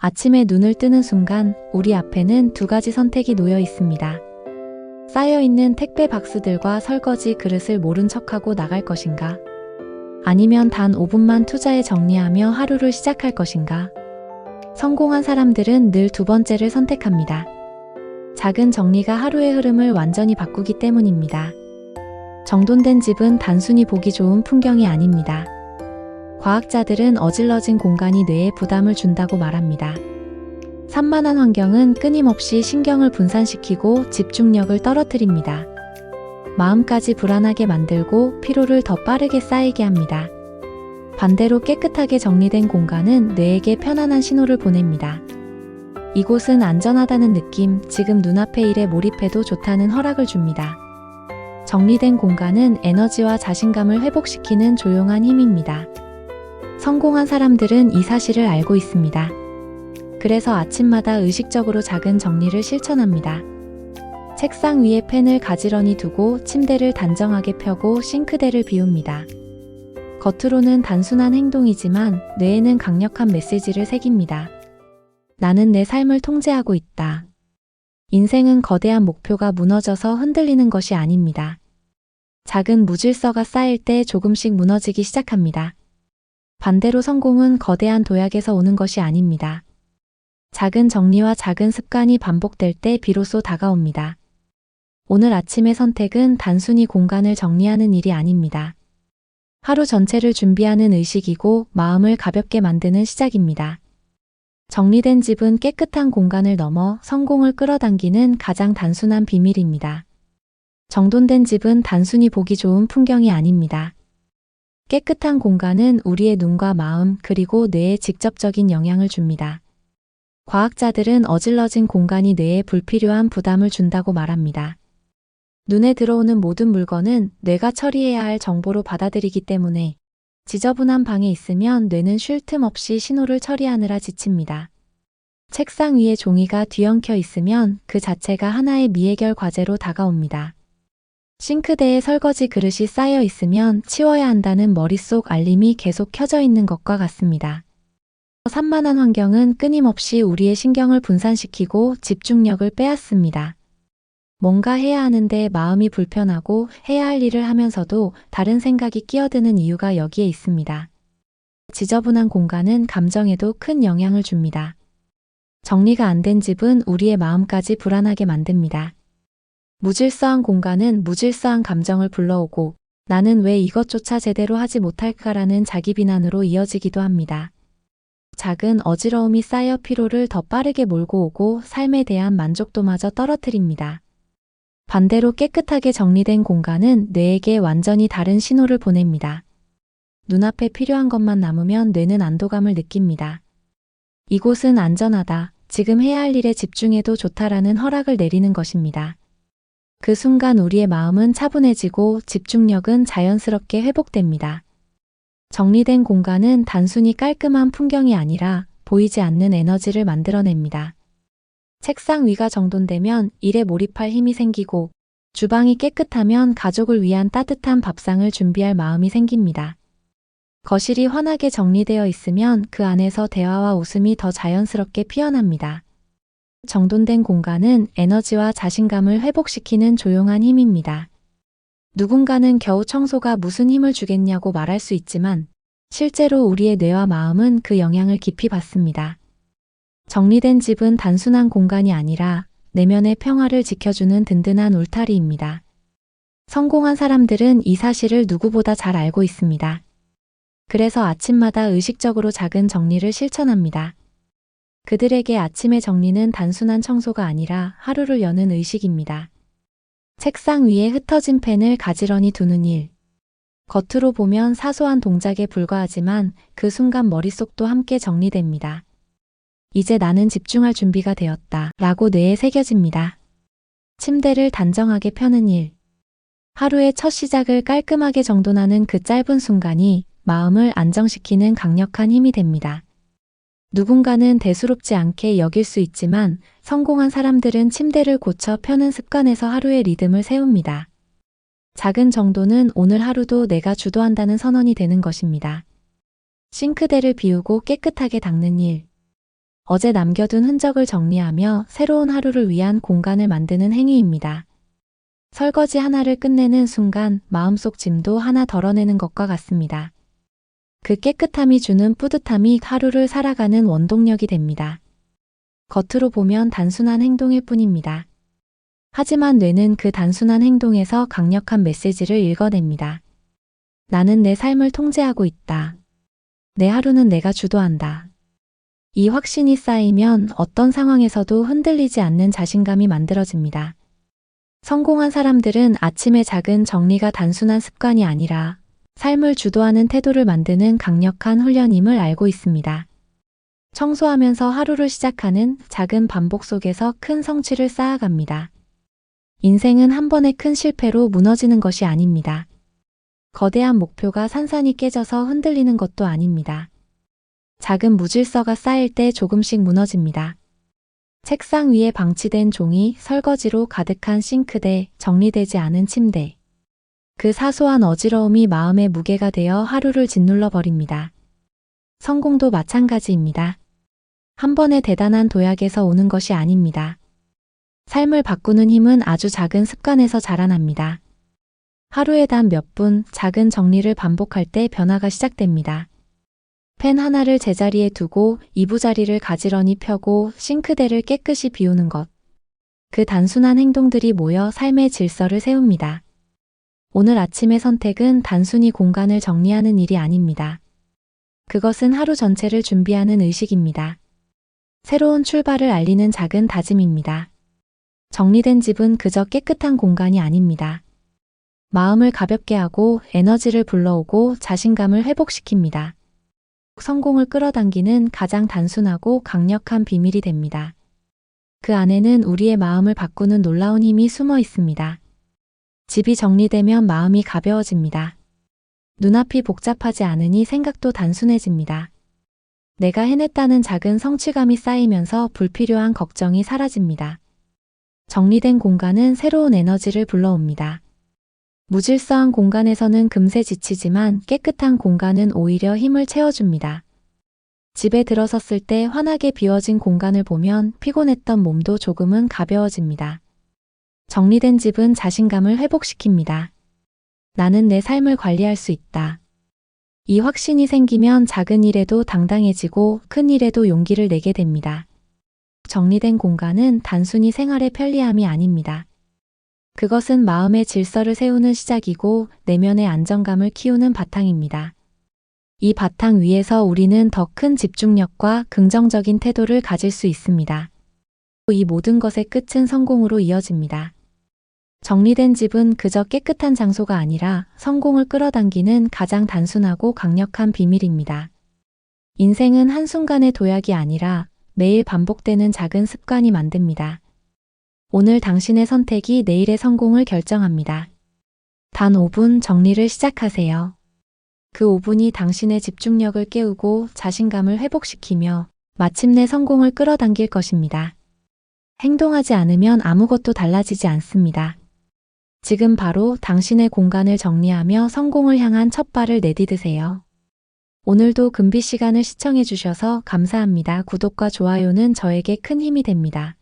아침에 눈을 뜨는 순간 우리 앞에는 두 가지 선택이 놓여 있습니다. 쌓여있는 택배 박스들과 설거지 그릇을 모른 척하고 나갈 것인가? 아니면 단 5분만 투자해 정리하며 하루를 시작할 것인가? 성공한 사람들은 늘 두 번째를 선택합니다. 작은 정리가 하루의 흐름을 완전히 바꾸기 때문입니다. 정돈된 집은 단순히 보기 좋은 풍경이 아닙니다. 과학자들은 어질러진 공간이 뇌에 부담을 준다고 말합니다. 산만한 환경은 끊임없이 신경을 분산시키고 집중력을 떨어뜨립니다. 마음까지 불안하게 만들고 피로를 더 빠르게 쌓이게 합니다. 반대로 깨끗하게 정리된 공간은 뇌에게 편안한 신호를 보냅니다. 이곳은 안전하다는 느낌, 지금 눈앞의 일에 몰입해도 좋다는 허락을 줍니다. 정리된 공간은 에너지와 자신감을 회복시키는 조용한 힘입니다. 성공한 사람들은 이 사실을 알고 있습니다. 그래서 아침마다 의식적으로 작은 정리를 실천합니다. 책상 위에 펜을 가지런히 두고 침대를 단정하게 펴고 싱크대를 비웁니다. 겉으로는 단순한 행동이지만 뇌에는 강력한 메시지를 새깁니다. 나는 내 삶을 통제하고 있다. 인생은 거대한 목표가 무너져서 흔들리는 것이 아닙니다. 작은 무질서가 쌓일 때 조금씩 무너지기 시작합니다. 반대로 성공은 거대한 도약에서 오는 것이 아닙니다. 작은 정리와 작은 습관이 반복될 때 비로소 다가옵니다. 오늘 아침의 선택은 단순히 공간을 정리하는 일이 아닙니다. 하루 전체를 준비하는 의식이고 마음을 가볍게 만드는 시작입니다. 정리된 집은 깨끗한 공간을 넘어 성공을 끌어당기는 가장 단순한 비밀입니다. 정돈된 집은 단순히 보기 좋은 풍경이 아닙니다. 깨끗한 공간은 우리의 눈과 마음 그리고 뇌에 직접적인 영향을 줍니다. 과학자들은 어질러진 공간이 뇌에 불필요한 부담을 준다고 말합니다. 눈에 들어오는 모든 물건은 뇌가 처리해야 할 정보로 받아들이기 때문에 지저분한 방에 있으면 뇌는 쉴 틈 없이 신호를 처리하느라 지칩니다. 책상 위에 종이가 뒤엉켜 있으면 그 자체가 하나의 미해결 과제로 다가옵니다. 싱크대에 설거지 그릇이 쌓여 있으면 치워야 한다는 머릿속 알림이 계속 켜져 있는 것과 같습니다. 산만한 환경은 끊임없이 우리의 신경을 분산시키고 집중력을 빼앗습니다. 뭔가 해야 하는데 마음이 불편하고 해야 할 일을 하면서도 다른 생각이 끼어드는 이유가 여기에 있습니다. 지저분한 공간은 감정에도 큰 영향을 줍니다. 정리가 안 된 집은 우리의 마음까지 불안하게 만듭니다. 무질서한 공간은 무질서한 감정을 불러오고 나는 왜 이것조차 제대로 하지 못할까라는 자기 비난으로 이어지기도 합니다. 작은 어지러움이 쌓여 피로를 더 빠르게 몰고 오고 삶에 대한 만족도마저 떨어뜨립니다. 반대로 깨끗하게 정리된 공간은 뇌에게 완전히 다른 신호를 보냅니다. 눈앞에 필요한 것만 남으면 뇌는 안도감을 느낍니다. 이곳은 안전하다, 지금 해야 할 일에 집중해도 좋다라는 허락을 내리는 것입니다. 그 순간 우리의 마음은 차분해지고 집중력은 자연스럽게 회복됩니다. 정리된 공간은 단순히 깔끔한 풍경이 아니라 보이지 않는 에너지를 만들어냅니다. 책상 위가 정돈되면 일에 몰입할 힘이 생기고 주방이 깨끗하면 가족을 위한 따뜻한 밥상을 준비할 마음이 생깁니다. 거실이 환하게 정리되어 있으면 그 안에서 대화와 웃음이 더 자연스럽게 피어납니다. 정돈된 공간은 에너지와 자신감을 회복시키는 조용한 힘입니다. 누군가는 겨우 청소가 무슨 힘을 주겠냐고 말할 수 있지만 실제로 우리의 뇌와 마음은 그 영향을 깊이 받습니다. 정리된 집은 단순한 공간이 아니라 내면의 평화를 지켜주는 든든한 울타리입니다. 성공한 사람들은 이 사실을 누구보다 잘 알고 있습니다. 그래서 아침마다 의식적으로 작은 정리를 실천합니다. 그들에게 아침의 정리는 단순한 청소가 아니라 하루를 여는 의식입니다. 책상 위에 흩어진 펜을 가지런히 두는 일. 겉으로 보면 사소한 동작에 불과하지만 그 순간 머릿속도 함께 정리됩니다. 이제 나는 집중할 준비가 되었다 라고 뇌에 새겨집니다. 침대를 단정하게 펴는 일. 하루의 첫 시작을 깔끔하게 정돈하는 그 짧은 순간이 마음을 안정시키는 강력한 힘이 됩니다. 누군가는 대수롭지 않게 여길 수 있지만 성공한 사람들은 침대를 고쳐 펴는 습관에서 하루의 리듬을 세웁니다. 작은 정도는 오늘 하루도 내가 주도한다는 선언이 되는 것입니다. 싱크대를 비우고 깨끗하게 닦는 일. 어제 남겨둔 흔적을 정리하며 새로운 하루를 위한 공간을 만드는 행위입니다. 설거지 하나를 끝내는 순간 마음속 짐도 하나 덜어내는 것과 같습니다. 그 깨끗함이 주는 뿌듯함이 하루를 살아가는 원동력이 됩니다. 겉으로 보면 단순한 행동일 뿐입니다. 하지만 뇌는 그 단순한 행동에서 강력한 메시지를 읽어냅니다. 나는 내 삶을 통제하고 있다. 내 하루는 내가 주도한다. 이 확신이 쌓이면 어떤 상황에서도 흔들리지 않는 자신감이 만들어집니다. 성공한 사람들은 아침의 작은 정리가 단순한 습관이 아니라 삶을 주도하는 태도를 만드는 강력한 훈련임을 알고 있습니다. 청소하면서 하루를 시작하는 작은 반복 속에서 큰 성취를 쌓아갑니다. 인생은 한 번의 큰 실패로 무너지는 것이 아닙니다. 거대한 목표가 산산이 깨져서 흔들리는 것도 아닙니다. 작은 무질서가 쌓일 때 조금씩 무너집니다. 책상 위에 방치된 종이, 설거지로 가득한 싱크대, 정리되지 않은 침대. 그 사소한 어지러움이 마음의 무게가 되어 하루를 짓눌러 버립니다. 성공도 마찬가지입니다. 한 번의 대단한 도약에서 오는 것이 아닙니다. 삶을 바꾸는 힘은 아주 작은 습관에서 자라납니다. 하루에 단 몇 분 작은 정리를 반복할 때 변화가 시작됩니다. 펜 하나를 제자리에 두고 이부자리를 가지런히 펴고 싱크대를 깨끗이 비우는 것. 그 단순한 행동들이 모여 삶의 질서를 세웁니다. 오늘 아침의 선택은 단순히 공간을 정리하는 일이 아닙니다. 그것은 하루 전체를 준비하는 의식입니다. 새로운 출발을 알리는 작은 다짐입니다. 정리된 집은 그저 깨끗한 공간이 아닙니다. 마음을 가볍게 하고 에너지를 불러오고 자신감을 회복시킵니다. 성공을 끌어당기는 가장 단순하고 강력한 비밀이 됩니다. 그 안에는 우리의 마음을 바꾸는 놀라운 힘이 숨어 있습니다. 집이 정리되면 마음이 가벼워집니다. 눈앞이 복잡하지 않으니 생각도 단순해집니다. 내가 해냈다는 작은 성취감이 쌓이면서 불필요한 걱정이 사라집니다. 정리된 공간은 새로운 에너지를 불러옵니다. 무질서한 공간에서는 금세 지치지만 깨끗한 공간은 오히려 힘을 채워줍니다. 집에 들어섰을 때 환하게 비워진 공간을 보면 피곤했던 몸도 조금은 가벼워집니다. 정리된 집은 자신감을 회복시킵니다. 나는 내 삶을 관리할 수 있다. 이 확신이 생기면 작은 일에도 당당해지고 큰 일에도 용기를 내게 됩니다. 정리된 공간은 단순히 생활의 편리함이 아닙니다. 그것은 마음의 질서를 세우는 시작이고 내면의 안정감을 키우는 바탕입니다. 이 바탕 위에서 우리는 더 큰 집중력과 긍정적인 태도를 가질 수 있습니다. 이 모든 것의 끝은 성공으로 이어집니다. 정리된 집은 그저 깨끗한 장소가 아니라 성공을 끌어당기는 가장 단순하고 강력한 비밀입니다. 인생은 한순간의 도약이 아니라 매일 반복되는 작은 습관이 만듭니다. 오늘 당신의 선택이 내일의 성공을 결정합니다. 단 5분 정리를 시작하세요. 그 5분이 당신의 집중력을 깨우고 자신감을 회복시키며 마침내 성공을 끌어당길 것입니다. 행동하지 않으면 아무것도 달라지지 않습니다. 지금 바로 당신의 공간을 정리하며 성공을 향한 첫 발을 내디드세요. 오늘도 금비 시간을 시청해 주셔서 감사합니다. 구독과 좋아요는 저에게 큰 힘이 됩니다.